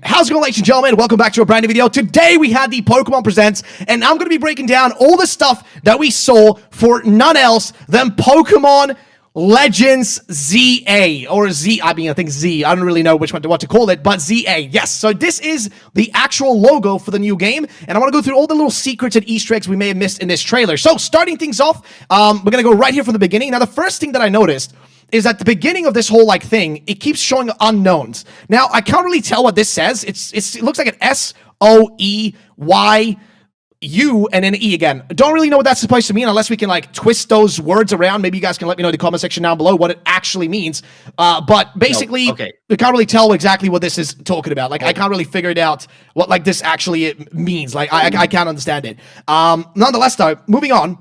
How's it going, ladies and gentlemen? Welcome back to a brand new video. Today we had the Pokemon Presents, and I'm going to be breaking down all the stuff that we saw for none else than Pokemon Legends ZA, or Z, I think Z, I don't really know which one what to call it, but ZA, yes. So this is the actual logo for the new game, and I want to go through all the little secrets and Easter eggs we may have missed in this trailer. So starting things off, we're going to go right here from the beginning. Now the first thing that I noticed is at the beginning of this whole thing, it keeps showing unknowns. Now, I can't really tell what this says. It looks like an S-O-E-Y-U and an E again. I don't really know what that's supposed to mean unless we can twist those words around. Maybe you guys can let me know in the comment section down below what it actually means. But basically, we can't really tell exactly what this is talking about. I can't really figure it out what this actually means. I can't understand it. Nonetheless, though, moving on.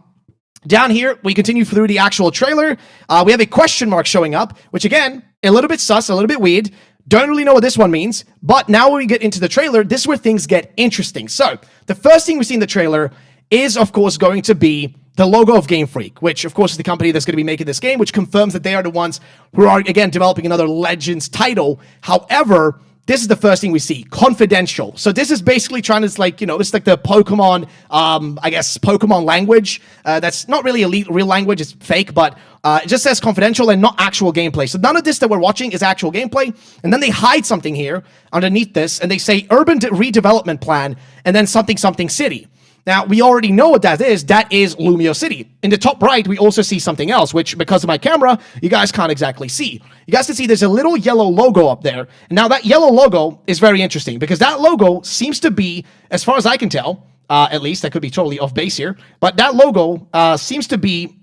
Down here, we continue through the actual trailer. We have a question mark showing up, which again, a little bit sus, a little bit weird. Don't really know what this one means, but now when we get into the trailer, this is where things get interesting. So, the first thing we see in the trailer is, of course, going to be the logo of Game Freak, which, of course, is the company that's going to be making this game, which confirms that they are the ones who are, again, developing another Legends title. However, this is the first thing we see, confidential. So this is basically trying to, it's like the Pokemon, I guess, Pokemon language. That's not really a real language, it's fake, but it just says confidential and not actual gameplay. So none of this that we're watching is actual gameplay. And then they hide something here underneath this, and they say urban redevelopment plan, and then something city. Now, we already know what that is. That is Lumiose City. In the top right, we also see something else, which, because of my camera, you guys can't exactly see. You guys can see there's a little yellow logo up there. And now, that yellow logo is very interesting, because that logo seems to be, as far as I can tell, at least, I could be totally off base here, but that logo seems to be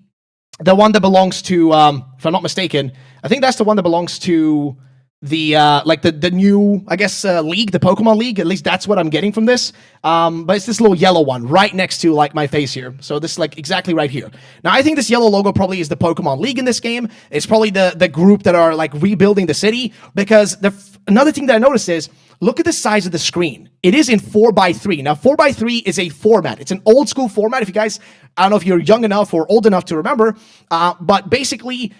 the one that belongs to, if I'm not mistaken, I think that's the one that belongs to the the new, I guess, league, the Pokemon League. At least that's what I'm getting from this. But it's this little yellow one right next to my face here. So this exactly right here. Now I think this yellow logo probably is the Pokemon League in this game. It's probably the group that are rebuilding the city, because another thing that I noticed is, look at the size of the screen. It is in 4:3. Now, 4:3 is a format. It's an old school format. If you guys, I don't know if you're young enough or old enough to remember, but basically,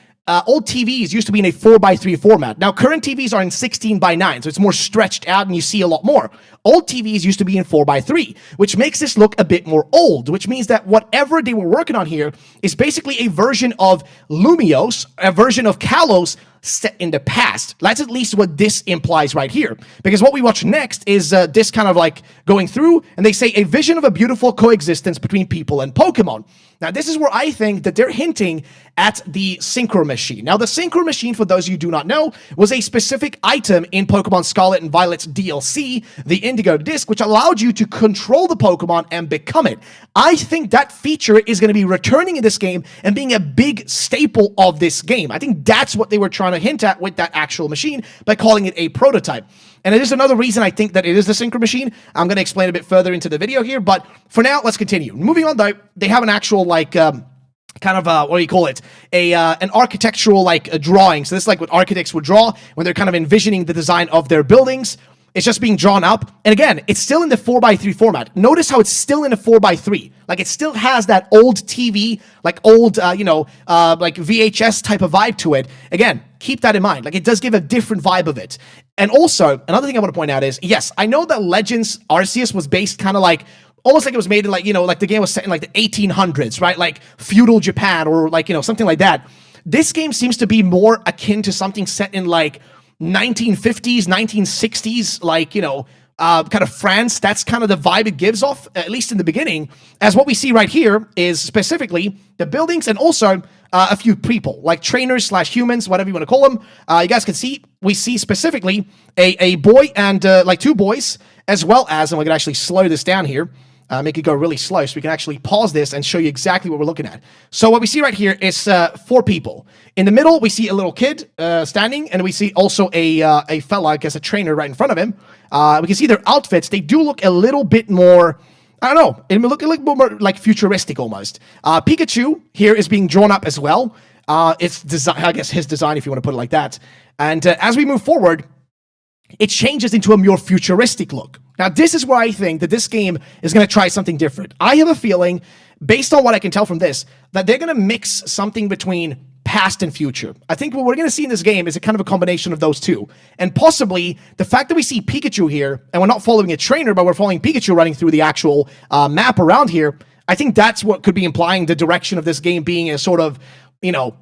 old TVs used to be in a 4:3 format. Now, current TVs are in 16:9, so it's more stretched out and you see a lot more. Old TVs used to be in 4:3, which makes this look a bit more old, which means that whatever they were working on here is basically a version of Lumiose, a version of Kalos set in the past. That's at least what this implies right here. Because what we watch next is this kind of going through, and they say a vision of a beautiful coexistence between people and Pokemon. Now, this is where I think that they're hinting at the Synchro Machine. Now, the Synchro Machine, for those of you who do not know, was a specific item in Pokemon Scarlet and Violet's DLC, the Indigo Disc, which allowed you to control the Pokemon and become it. I think that feature is going to be returning in this game and being a big staple of this game. I think that's what they were trying to hint at with that actual machine by calling it a prototype. And it is another reason I think that it is the Synchro Machine. I'm going to explain a bit further into the video here, but for now, let's continue. Moving on, though, they have an actual, kind of, what do you call it? An architectural, drawing. So this is what architects would draw when they're kind of envisioning the design of their buildings. It's just being drawn up. And again, it's still in the 4:3 format. Notice how it's still in a 4:3. It still has that old TV, old, VHS type of vibe to it. Again, keep that in mind. It does give a different vibe of it. And also, another thing I want to point out is, yes, I know that Legends Arceus was based kind of almost like it was made in the game was set in the 1800s, right? Feudal Japan or something like that. This game seems to be more akin to something set in 1950s, 1960s, kind of France. That's kind of the vibe it gives off, at least in the beginning, as what we see right here is specifically the buildings and also a few people, trainers / humans, whatever you want to call them. You guys can see, we see specifically a boy and two boys, as well as, and we can actually slow this down here, make it go really slow so we can actually pause this and show you exactly what we're looking at. So what we see right here is 4 people. In the middle, we see a little kid standing, and we see also a fella, I guess a trainer right in front of him. We can see their outfits. They do look a little bit more, I don't know, it look a little more futuristic almost. Pikachu here is being drawn up as well. It's design, I guess his design, if you want to put it like that. And as we move forward, it changes into a more futuristic look. Now, this is where I think that this game is going to try something different. I have a feeling, based on what I can tell from this, that they're going to mix something between past and future. I think what we're going to see in this game is a kind of a combination of those two. And possibly the fact that we see Pikachu here, and we're not following a trainer, but we're following Pikachu running through the actual map around here, I think that's what could be implying the direction of this game being a sort of, you know,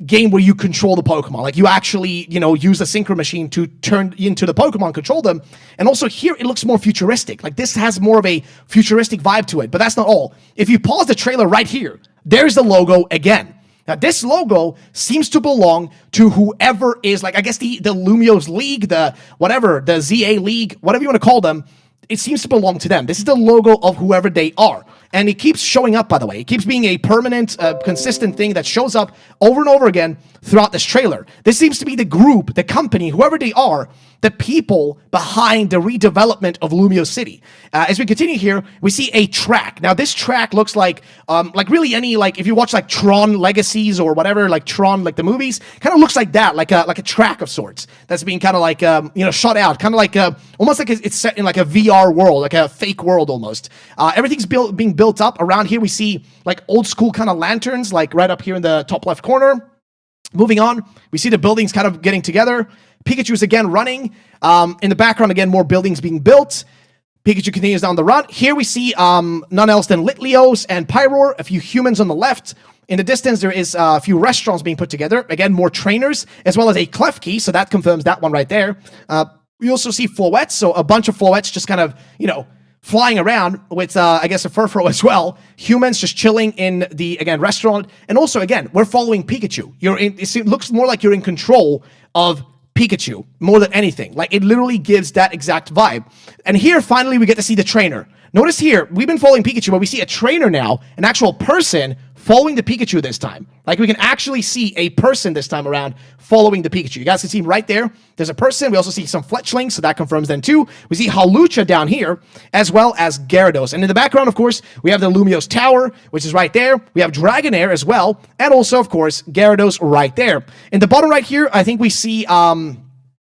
game where you control the Pokemon. Like, you actually, you know, use a synchro machine to turn into the Pokemon, control them. And also here, it looks more futuristic. Like, this has more of a futuristic vibe to it, but that's not all. If you pause the trailer right here, there's the logo again. Now, this logo seems to belong to whoever is, like, I guess the Lumiose League, the whatever, the ZA League, whatever you want to call them. It seems to belong to them. This is the logo of whoever they are. And it keeps showing up, by the way. It keeps being a permanent, consistent thing that shows up over and over again throughout this trailer. This seems to be the group, the company, whoever they are, the people behind the redevelopment of Lumiose City. As we continue here, we see a track. Now, this track looks like really any, like, if you watch, like, Tron Legacies or whatever, like Tron, like the movies, kind of looks like that, like a track of sorts that's being kind of like, you know, shot out, kind of like, almost like it's set in like a VR world, like a fake world almost. Everything's being built up. Around here, we see like old school kind of lanterns, like right up here in the top left corner. Moving on, we see the buildings kind of getting together. Pikachu's again running. In the background, again, more buildings being built. Pikachu continues down the run. Here we see none else than Litlios and Pyroar, a few humans on the left. In the distance, there is a few restaurants being put together. Again, more trainers, as well as a Klefki, so that confirms that one right there. We also see Floettes, so a bunch of Floettes just kind of, you know, flying around with, I guess, a Furfrou as well. Humans just chilling in the, again, restaurant. And also, again, we're following Pikachu. It looks more like you're in control of Pikachu more than anything. Like, it literally gives that exact vibe. And here, finally, we get to see the trainer. Notice here, we've been following Pikachu, but we see a trainer now, an actual person following the Pikachu this time. Like, we can actually see a person this time around following the Pikachu. You guys can see right there, there's a person. We also see some Fletchlings, so that confirms then too. We see Hawlucha down here, as well as Gyarados. And in the background, of course, we have the Lumiose Tower, which is right there. We have Dragonair as well, and also, of course, Gyarados right there. In the bottom right here, I think we see, oh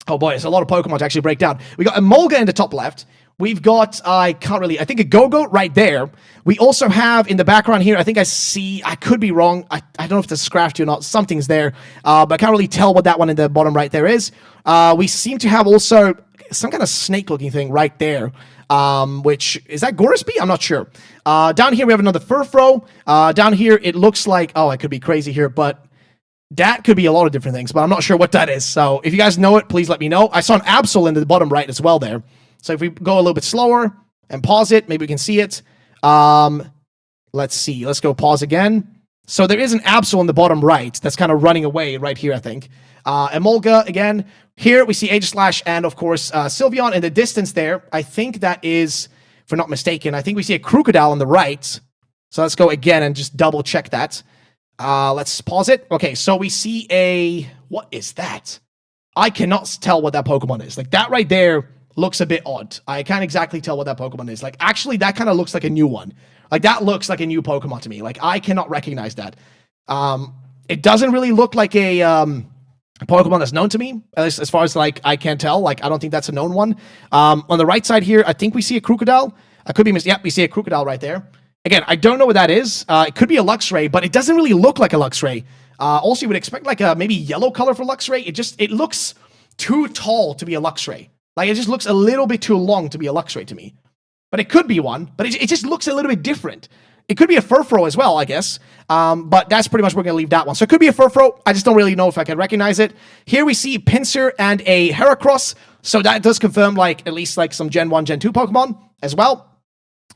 boy, there's a lot of Pokemon to actually break down. We got Emolga in the top left. We've got, I think a Go-Go right there. We also have in the background here, I think I see, I could be wrong. I don't know if this is Scrafty or not. Something's there, but I can't really tell what that one in the bottom right there is. We seem to have also some kind of snake-looking thing right there, which, is that Gorisby? I'm not sure. Down here, we have another Furfrou. Down here, it looks like, oh, I could be crazy here, but that could be a lot of different things, but I'm not sure what that is. So if you guys know it, please let me know. I saw an Absol in the bottom right as well there. So if we go a little bit slower and pause it, maybe we can see it. Let's see. Let's go pause again. So there is an Absol in the bottom right that's kind of running away right here, I think. Emolga, again. Here we see Aegislash and, of course, Sylveon in the distance there. I think that is, if we're not mistaken, I think we see a Crocodile on the right. So let's go again and just double check that. Let's pause it. Okay, so we see a... What is that? I cannot tell what that Pokemon is. Like, that right there looks a bit odd. I can't exactly tell what that Pokemon is. Like, actually, that kind of looks like a new one. Like, that looks like a new Pokemon to me. Like, I cannot recognize that. It doesn't really look like a Pokemon that's known to me, at least as far as, like, I can tell. Like, I don't think that's a known one. On the right side here, I think we see a Crocodile. I could be yep, we see a Crocodile right there. Again, I don't know what that is. It could be a Luxray, but it doesn't really look like a Luxray. Also, you would expect, like, a maybe yellow color for Luxray. It looks too tall to be a Luxray. Like, it just looks a little bit too long to be a Luxray to me. But it could be one, but it just looks a little bit different. It could be a Furfrou as well, I guess. But that's pretty much, we're going to leave that one. So it could be a Furfrou. I just don't really know if I can recognize it. Here we see Pinsir and a Heracross. So that does confirm, like, at least, like, some Gen 1, Gen 2 Pokemon as well.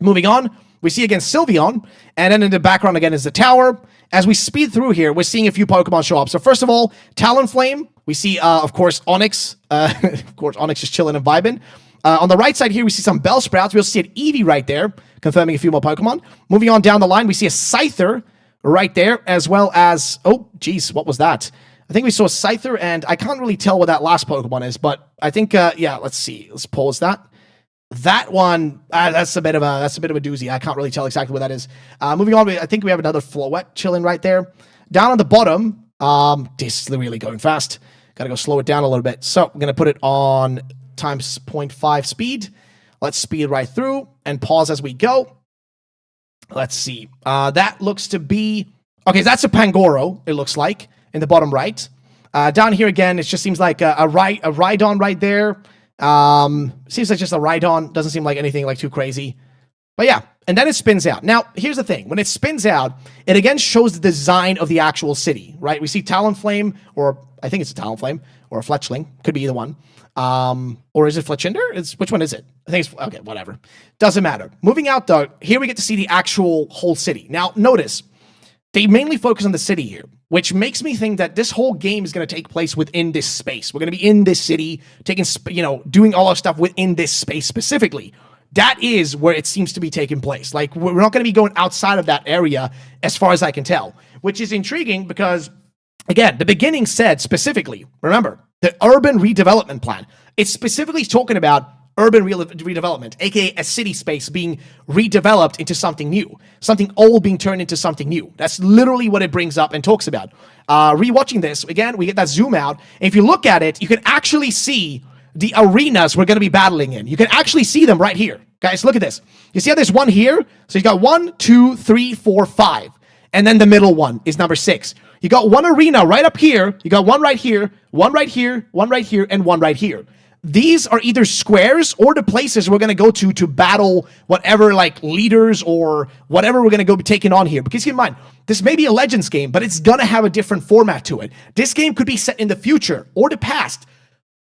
Moving on, we see again Sylveon. And then in the background again is the tower. As we speed through here, we're seeing a few Pokemon show up. So first of all, Talonflame. We see, of course, Onix. Of course, Onix is chilling and vibing. On the right side here, we see some Bellsprouts. We also see an Eevee right there, confirming a few more Pokemon. Moving on down the line, we see a Scyther right there, as well as... Oh, geez, what was that? I think we saw a Scyther, and I can't really tell what that last Pokemon is, but I think, yeah, let's see. Let's pause that. That one, that's a bit of a doozy. I can't really tell exactly what that is. Moving on, I think we have another Floette chilling right there. Down on the bottom, this is really going fast. Gotta go slow it down a little bit. So I'm going to put it on times 0.5 speed. Let's speed right through and pause as we go. Let's see. That looks to be... Okay, that's a Pangoro, it looks like. in the bottom right. Down here again, it just seems like a Rhydon right there. Seems like just a Rhydon. Doesn't seem like anything like too crazy. But yeah, and then it spins out. Now, here's the thing. When it spins out, it again shows the design of the actual city, right? We see Talonflame, or I think it's a Talonflame, or a Fletchling. Could be either one. Or is it Fletchinder? Which one is it? I think it's, okay, whatever. Doesn't matter. Moving out, though, here we get to see the actual whole city. Now, notice, they mainly focus on the city here, which makes me think that this whole game is going to take place within this space. We're going to be in this city, doing all our stuff within this space specifically. That is where it seems to be taking place. Like, we're not going to be going outside of that area as far as I can tell, which is intriguing because, again, the beginning said specifically, remember, the urban redevelopment plan. It's specifically talking about urban redevelopment, aka a city space being redeveloped into something new, something old being turned into something new. That's literally what it brings up and talks about. Rewatching this, again, we get that zoom out. And if you look at it, you can actually see the arenas we're going to be battling in. You can actually see them right here. Guys, look at this. You see how there's one here? So you got 1, 2, 3, 4, 5. And then the middle one is number 6. You got one arena right up here. You got one right here, one right here, one right here, and one right here. These are either squares or the places we're going to go to battle whatever, like, leaders or whatever we're going to go be taking on here. Because keep in mind, this may be a Legends game, but it's going to have a different format to it. This game could be set in the future or the past,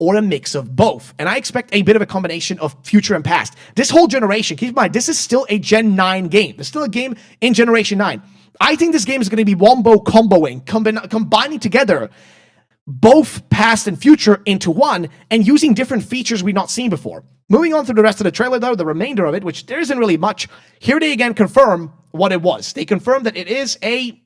or a mix of both. And I expect a bit of a combination of future and past. This whole generation, keep in mind, this is still a Gen 9 game. There's still a game in Generation 9. I think this game is going to be combining together both past and future into one and using different features we've not seen before. Moving on through the rest of the trailer, though, the remainder of it, which there isn't really much, here they again confirm what it was. They confirm that it is a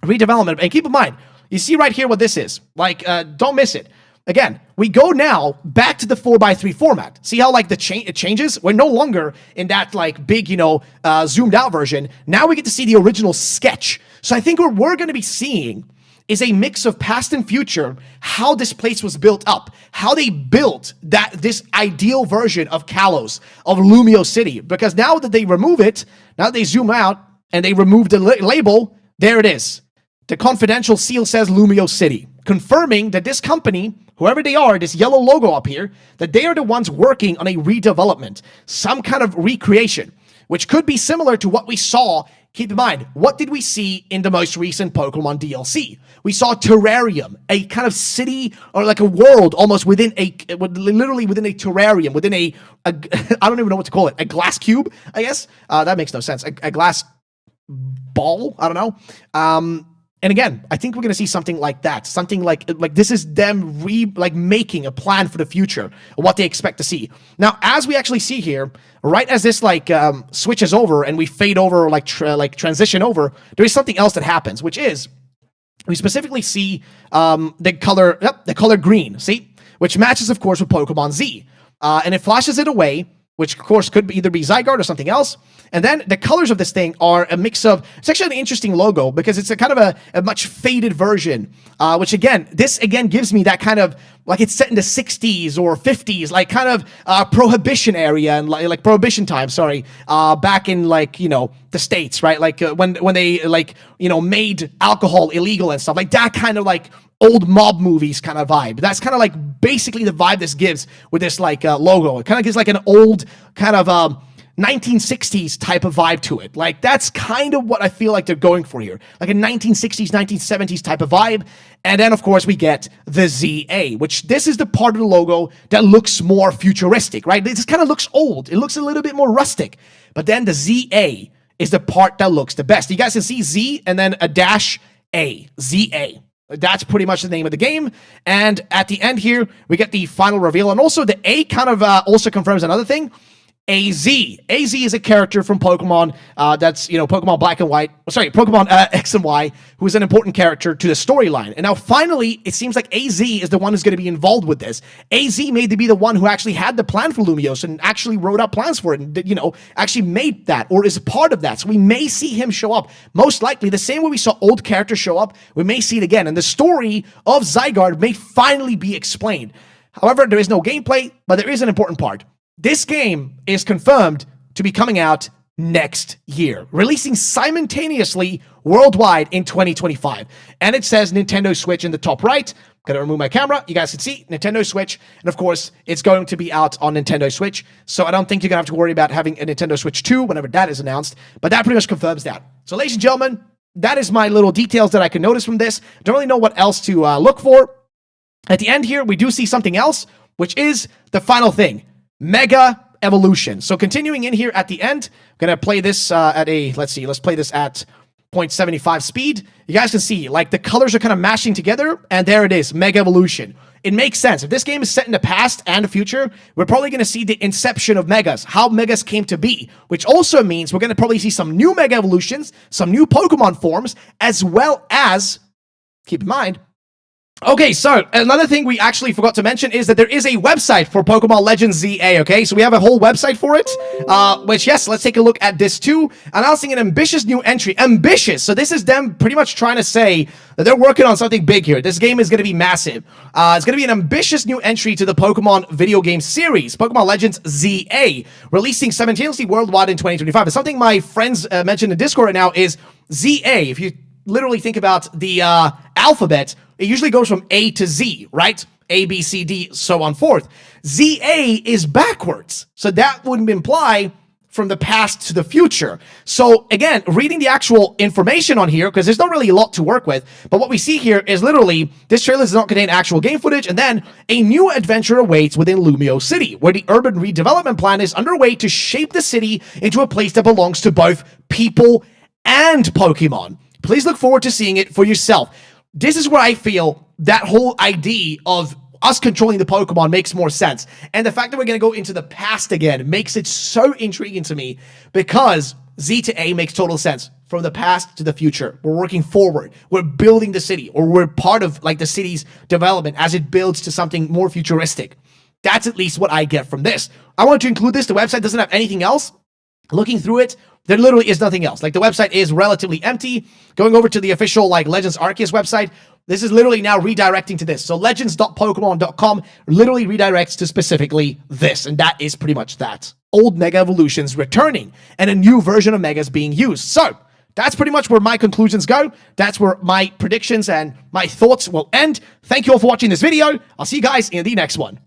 redevelopment. And keep in mind, you see right here what this is. Like, don't miss it. Again, we go now back to the 4x3 format. See how, like, it changes? We're no longer in that, like, big, zoomed out version. Now we get to see the original sketch. So I think what we're going to be seeing is a mix of past and future, how this place was built up, how they built this ideal version of Kalos, of Lumiose City. Because now that they remove it, now that they zoom out and they remove the label, there it is. The confidential seal says Lumiose City, confirming that this company, whoever they are, this yellow logo up here, that they are the ones working on a redevelopment, some kind of recreation, which could be similar to what we saw. Keep in mind, what did we see in the most recent Pokemon DLC? We saw Terrarium, a kind of city or like a world almost literally within a terrarium, within I don't even know what to call it, a glass cube, I guess? That makes no sense. A glass ball? I don't know. And again, I think we're going to see something like that. Something like this is them making a plan for the future, what they expect to see. Now, as we actually see here, right as this switches over and we fade over, transition over, there is something else that happens, which is we specifically see the color green, see? Which matches, of course, with Pokemon Z. And it flashes it away, which, of course, could either be zygarde or something else. And then the colors of this thing are a mix of... It's actually an interesting logo because it's a kind of a much faded version, which, again, this, again, gives me that kind of... Like, it's set in the 60s or 50s, like, kind of Prohibition area and, like Prohibition time, back in, the States, right? Like, when they, made alcohol illegal and stuff. Like, that kind of, old mob movies kind of vibe. That's kind of basically the vibe this gives with this logo. It kind of gives an old kind of 1960s type of vibe to it. Like, that's kind of what I feel like they're going for here. Like a 1960s, 1970s type of vibe. And then, of course, we get the ZA, which this is the part of the logo that looks more futuristic, right? This kind of looks old. It looks a little bit more rustic. But then the ZA is the part that looks the best. You guys can see Z and then a dash A, ZA. That's pretty much the name of the game. And at the end here, we get the final reveal. And also the A kind of also confirms another thing. AZ. AZ is a character from Pokemon that's, Pokemon Black and White. Pokemon X and Y, who is an important character to the storyline. And now finally, it seems like AZ is the one who's going to be involved with this. AZ may be the one who actually had the plan for Lumiose and actually wrote out plans for it and, actually made that or is a part of that. So we may see him show up. Most likely, the same way we saw old characters show up, we may see it again. And the story of Zygarde may finally be explained. However, there is no gameplay, but there is an important part. This game is confirmed to be coming out next year, releasing simultaneously worldwide in 2025. And it says Nintendo Switch in the top right. I'm going to remove my camera. You guys can see Nintendo Switch. And of course, it's going to be out on Nintendo Switch. So I don't think you're going to have to worry about having a Nintendo Switch 2 whenever that is announced. But that pretty much confirms that. So ladies and gentlemen, that is my little details that I can notice from this. Don't really know what else to look for. At the end here, we do see something else, which is the final thing. Mega Evolution. So continuing in here at the end, I'm going to play this at a, let's play this at 0.75 speed. You guys can see, like, the colors are kind of mashing together, and there it is, Mega Evolution. It makes sense. If this game is set in the past and the future, we're probably going to see the inception of Megas, how Megas came to be, which also means we're going to probably see some new Mega Evolutions, some new Pokemon forms, as well as, keep in mind, okay, so another thing we actually forgot to mention is that there is a website for Pokemon Legends ZA, okay? So we have a whole website for it, which, yes, let's take a look at this too. Announcing an ambitious new entry. Ambitious! So this is them pretty much trying to say that they're working on something big here. This game is going to be massive. It's going to be an ambitious new entry to the Pokemon video game series, Pokemon Legends ZA, releasing simultaneously worldwide in 2025. And something my friends mentioned in Discord right now is ZA. If you literally think about the alphabet, it usually goes from A to Z, right? A, B, C, D, so on forth. ZA is backwards. So that would imply from the past to the future. So again, reading the actual information on here, because there's not really a lot to work with, but what we see here is literally, this trailer does not contain actual game footage, and then a new adventure awaits within Lumiose City, where the urban redevelopment plan is underway to shape the city into a place that belongs to both people and Pokemon. Please look forward to seeing it for yourself. This is where I feel that whole idea of us controlling the Pokemon makes more sense. And the fact that we're going to go into the past again makes it so intriguing to me, because Z to A makes total sense. From the past to the future, we're working forward. We're building the city, or we're part of like the city's development as it builds to something more futuristic. That's at least what I get from this. I wanted to include this. The website doesn't have anything else. Looking through it, there literally is nothing else. Like, the website is relatively empty. Going over to the official, like, Legends Arceus website, this is literally now redirecting to this. So legends.pokemon.com literally redirects to specifically this, and that is pretty much that. Old Mega Evolutions returning, and a new version of Megas being used. So that's pretty much where my conclusions go. That's where my predictions and my thoughts will end. Thank you all for watching this video. I'll see you guys in the next one.